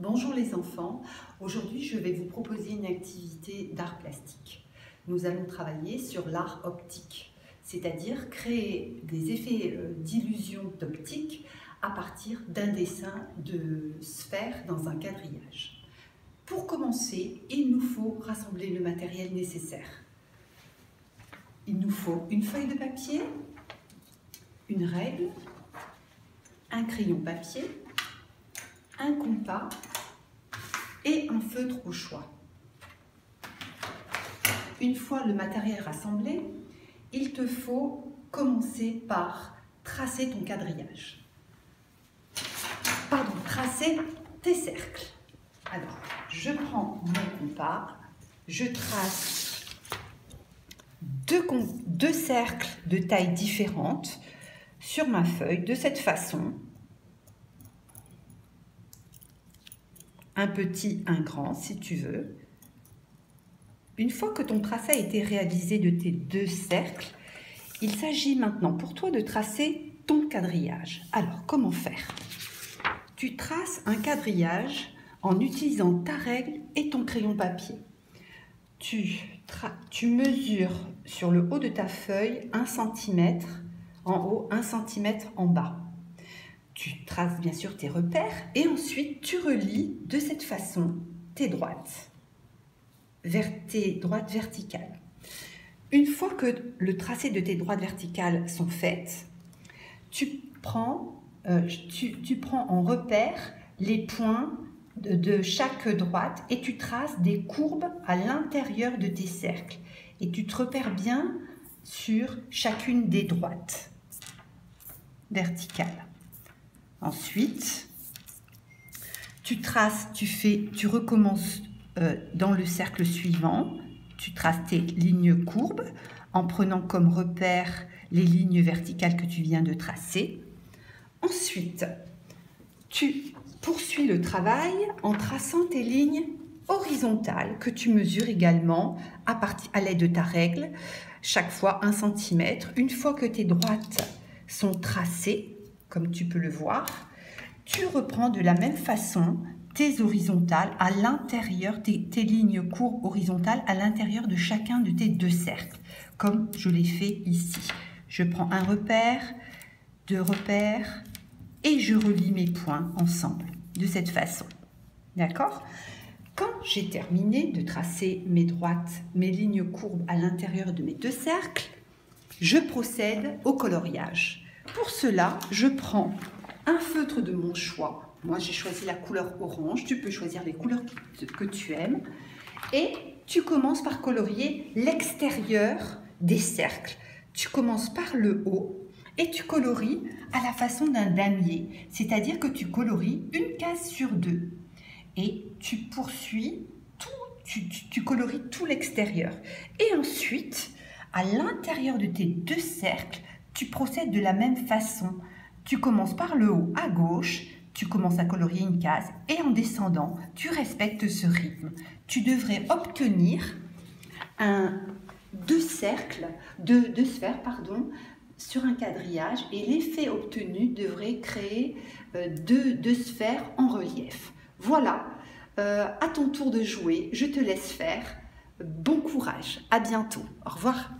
Bonjour les enfants, aujourd'hui je vais vous proposer une activité d'art plastique. Nous allons travailler sur l'art optique, c'est-à-dire créer des effets d'illusion d'optique à partir d'un dessin de sphère dans un quadrillage. Pour commencer, il nous faut rassembler le matériel nécessaire. Il nous faut une feuille de papier, une règle, un crayon papier, un compas et un feutre au choix. Une fois le matériel rassemblé, il te faut commencer par tracer ton quadrillage. Pardon, tracer tes cercles. Alors, je prends mon compas, je trace deux cercles de taille différente sur ma feuille de cette façon. Un petit, un grand, si tu veux. Une fois que ton tracé a été réalisé de tes deux cercles, il s'agit maintenant pour toi de tracer ton quadrillage. Alors, comment faire? Tu traces un quadrillage en utilisant ta règle et ton crayon papier. Tu mesures sur le haut de ta feuille 1 cm en haut, 1 cm en bas. Tu traces bien sûr tes repères et ensuite tu relis de cette façon tes droites verticales. Une fois que le tracé de tes droites verticales sont faites, tu prends en repère les points de chaque droite et tu traces des courbes à l'intérieur de tes cercles. Et tu te repères bien sur chacune des droites verticales. Ensuite, tu recommences dans le cercle suivant, tu traces tes lignes courbes en prenant comme repère les lignes verticales que tu viens de tracer. Ensuite, tu poursuis le travail en traçant tes lignes horizontales que tu mesures également à l'aide de ta règle, chaque fois 1 cm. Une fois que tes droites sont tracées, comme tu peux le voir, tu reprends de la même façon tes horizontales à l'intérieur, tes lignes courbes horizontales à l'intérieur de chacun de tes deux cercles, comme je l'ai fait ici. Je prends un repère, deux repères et je relie mes points ensemble de cette façon. D'accord? Quand j'ai terminé de tracer mes lignes courbes à l'intérieur de mes deux cercles, je procède au coloriage. Pour cela, je prends un feutre de mon choix. Moi, j'ai choisi la couleur orange. Tu peux choisir les couleurs que tu aimes. Et tu commences par colorier l'extérieur des cercles. Tu commences par le haut et tu colories à la façon d'un damier. C'est-à-dire que tu colories une case sur deux. Et tu poursuis, tu colories tout l'extérieur. Et ensuite, à l'intérieur de tes deux cercles, tu procèdes de la même façon. Tu commences par le haut à gauche, tu commences à colorier une case et en descendant, tu respectes ce rythme. Tu devrais obtenir deux sphères sur un quadrillage et l'effet obtenu devrait créer deux sphères en relief. Voilà, à ton tour de jouer, je te laisse faire. Bon courage, à bientôt, au revoir.